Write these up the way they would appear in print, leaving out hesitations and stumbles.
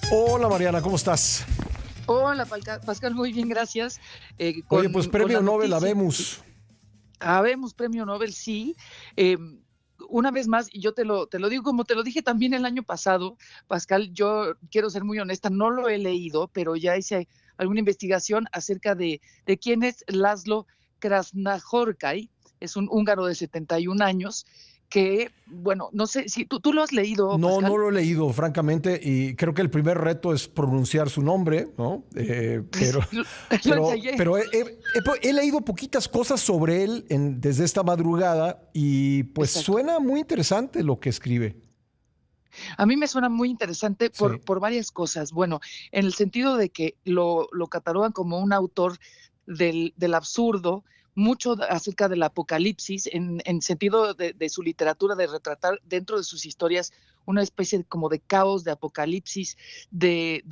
Hola Mariana, ¿cómo estás? Hola, Pascal, muy bien, gracias. Oye, pues Con la premio Nobel noticia, sí, habemos. habemos premio Nobel, sí. Una vez más, y yo te lo digo como te lo dije también el año pasado, Pascal, yo quiero ser muy honesta, no lo he leído, pero ya hice alguna investigación acerca de quién es Laszlo Krasznahorkai. Es un húngaro de 71 años que, bueno, no sé si tú lo has leído, No, no Pascal. lo he leído, francamente, y creo que el primer reto es pronunciar su nombre, ¿no? Pues, lo ensayé. Pero he leído poquitas cosas sobre él desde esta madrugada y pues Exacto. suena muy interesante lo que escribe. A mí me suena muy interesante Sí, por varias cosas. Bueno, en el sentido de que lo catalogan como un autor del absurdo, mucho acerca del apocalipsis, en sentido de su literatura, de retratar dentro de sus historias una especie como de caos, de apocalipsis, de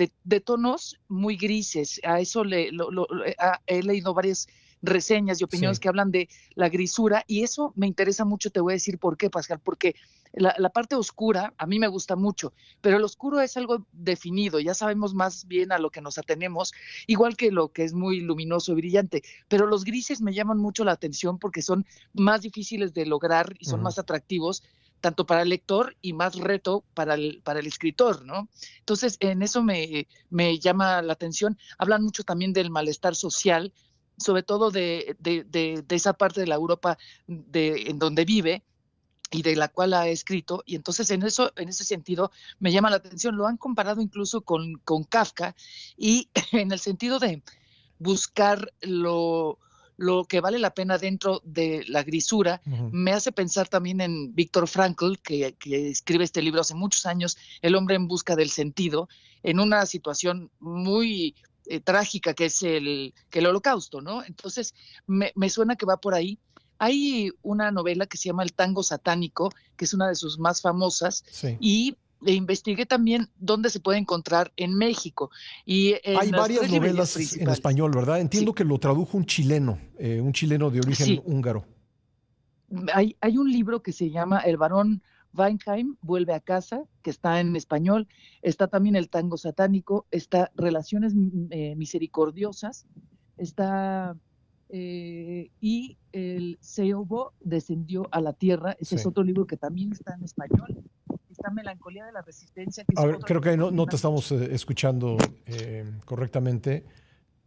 tonos muy grises. A eso he leído varias reseñas y opiniones sí. que hablan de la grisura, y eso me interesa mucho. Te voy a decir por qué, Pascal, porque la parte oscura a mí me gusta mucho, pero el oscuro es algo definido, ya sabemos más bien a lo que nos atenemos, igual que lo que es muy luminoso y brillante, pero los grises me llaman mucho la atención porque son más difíciles de lograr y son Ujú. más atractivos tanto para el lector y más reto para el escritor, ¿no? Entonces, en eso me llama la atención. Hablan mucho también del malestar social, sobre todo de esa parte de la Europa en donde vive, y de la cual ha escrito, y entonces en ese sentido me llama la atención. Lo han comparado incluso con Kafka, y en el sentido de buscar lo que vale la pena dentro de la grisura, Ujú. me hace pensar también en Víctor Frankl, que escribe este libro hace muchos años, El hombre en busca del sentido, en una situación muy trágica que es que el holocausto, ¿no? Entonces, me suena que va por ahí. Hay una novela que se llama El tango satánico, que es una de sus más famosas, Sí. y investigué también dónde se puede encontrar en México y Hay en las varias tres librerías novelas en principales. español, ¿verdad? Sí, Entiendo que lo tradujo un chileno de origen sí. húngaro. Hay un libro que se llama El varón Weinheim vuelve a casa, que está en español. Está también El tango satánico, está Relaciones misericordiosas, está y el Seobo descendió a la tierra. Ese es Sí. otro libro que también está en español. Está Melancolía de la Resistencia, que A es ver, otro creo libro que no también te hace mucho. estamos escuchando correctamente,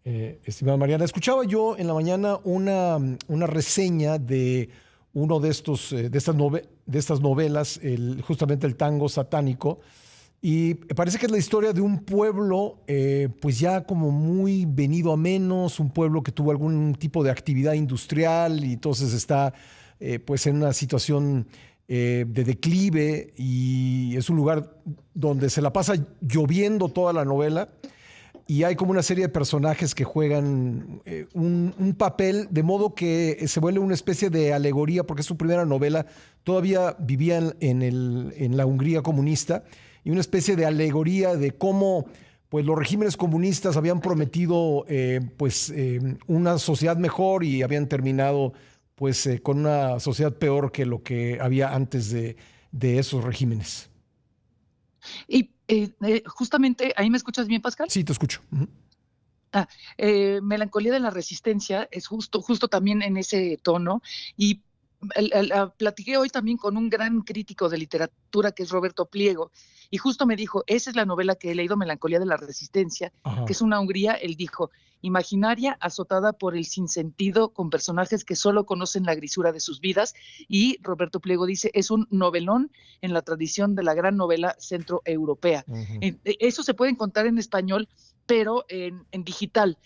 estimada Mariana. Escuchaba yo en la mañana una reseña de uno de de estas novelas, justamente el tango satánico, y parece que es la historia de un pueblo, pues ya como muy venido a menos, un pueblo que tuvo algún tipo de actividad industrial y entonces está pues en una situación de declive y es un lugar donde se la pasa lloviendo toda la novela y hay como una serie de personajes que juegan un papel de modo que se vuelve una especie de alegoría, porque es su primera novela, todavía vivían en la Hungría comunista, y una especie de alegoría de cómo pues, los regímenes comunistas habían Exacto. prometido una sociedad mejor y habían terminado pues, con una sociedad peor que lo que había antes de esos regímenes. Y justamente, ¿ahí me escuchas bien, Pascal? Sí, te escucho. Ujú. Ah, Melancolía de la Resistencia es justo también en ese tono, y platiqué hoy también con un gran crítico de literatura que es Roberto Pliego, y justo me dijo, esa es la novela que he leído, Melancolía de la Resistencia, que Ajá. es una Hungría. Él dijo, imaginaria azotada por el sinsentido, con personajes que solo conocen la grisura de sus vidas, y Roberto Pliego dice, es un novelón en la tradición de la gran novela centroeuropea. Ujú. Eso se puede encontrar en español, pero en digital.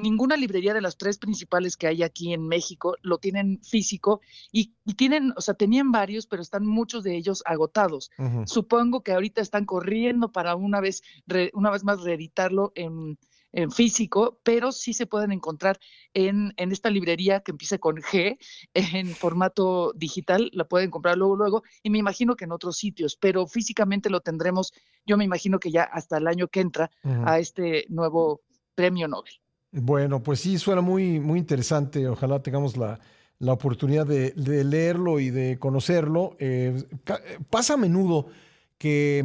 Ninguna librería de las tres principales que hay aquí en México lo tienen físico, y tienen, o sea, tenían varios, pero están muchos de ellos agotados. Ujú. Supongo que ahorita están corriendo para una vez más reeditarlo en físico, pero sí se pueden encontrar en esta librería que empieza con G, en formato digital. La pueden comprar luego, y me imagino que en otros sitios, pero físicamente lo tendremos, yo me imagino que ya hasta el año que entra, Ujú. a este nuevo premio Nobel. Bueno, pues sí, suena muy interesante. Ojalá tengamos la oportunidad de leerlo y de conocerlo. Pasa a menudo que,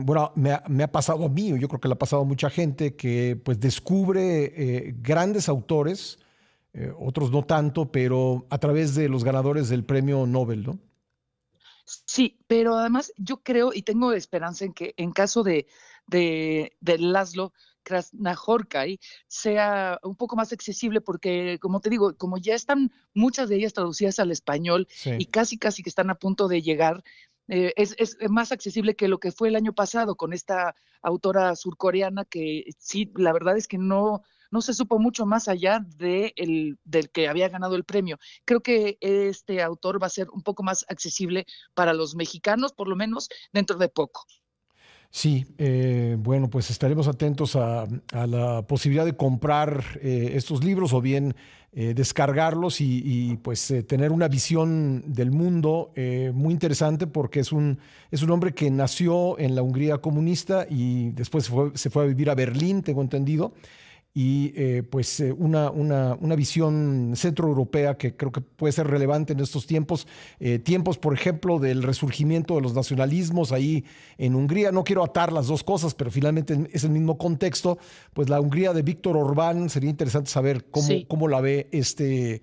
bueno, me ha pasado a mí, yo creo que le ha pasado a mucha gente, que pues descubre grandes autores, otros no tanto, pero a través de los ganadores del premio Nobel, ¿no? Sí, pero además yo creo y tengo esperanza en que en caso de Laszlo Krasznahorkai sea un poco más accesible porque, como te digo, como ya están muchas de ellas traducidas al español Sí. y casi que están a punto de llegar, es más accesible que lo que fue el año pasado con esta autora surcoreana que sí, la verdad es que no se supo mucho más allá del que había ganado el premio. Creo que este autor va a ser un poco más accesible para los mexicanos, por lo menos dentro de poco. Sí, bueno, pues estaremos atentos a la posibilidad de comprar estos libros o bien descargarlos pues tener una visión del mundo muy interesante porque es un hombre que nació en la Hungría comunista y después se fue a vivir a Berlín, tengo entendido, y pues una visión centroeuropea que creo que puede ser relevante en estos tiempos, tiempos por ejemplo del resurgimiento de los nacionalismos ahí en Hungría. No quiero atar las dos cosas, pero finalmente es el mismo contexto. Pues la Hungría de Víctor Orbán, sería interesante saber Sí. cómo la ve este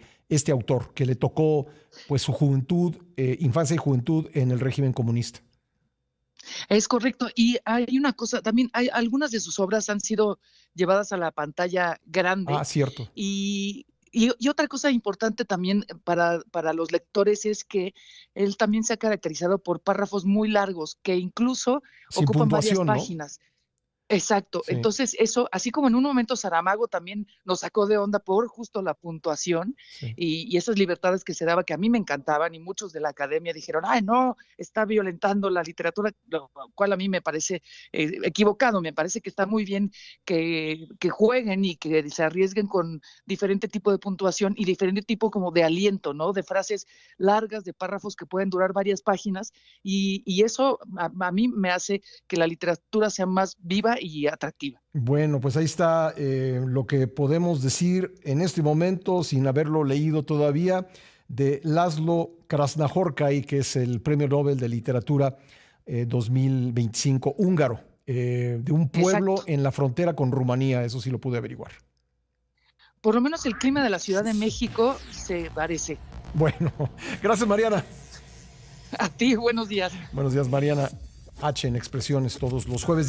autor, que le tocó pues su juventud, infancia y juventud en el régimen comunista. Es correcto. Y hay una cosa, también hay algunas de sus obras han sido llevadas a la pantalla Ah, grande cierto. y otra cosa importante también para los lectores es que él también se ha caracterizado por párrafos muy largos que incluso Sin ocupan varias puntuación, ¿no? páginas. Exacto. Sí, Entonces, eso, así como en un momento Saramago también nos sacó de onda por justo la puntuación sí. y esas libertades que se daba, que a mí me encantaban, y muchos de la academia dijeron, ay, no, está violentando la literatura, lo cual a mí me parece equivocado, me parece que está muy bien que jueguen y que se arriesguen con diferente tipo de puntuación y diferente tipo como de aliento, ¿no? De frases largas, de párrafos que pueden durar varias páginas, y eso a mí me hace que la literatura sea más viva y atractiva. Bueno, pues ahí está lo que podemos decir en este momento, sin haberlo leído todavía, de Laszlo Krasznahorkai, que es el Premio Nobel de Literatura 2025 húngaro, de un pueblo Exacto. en la frontera con Rumanía, eso sí lo pude averiguar. Por lo menos el clima de la Ciudad de México se parece. Bueno, gracias Mariana. A ti, buenos días. Buenos días Mariana H en Expresiones todos los jueves.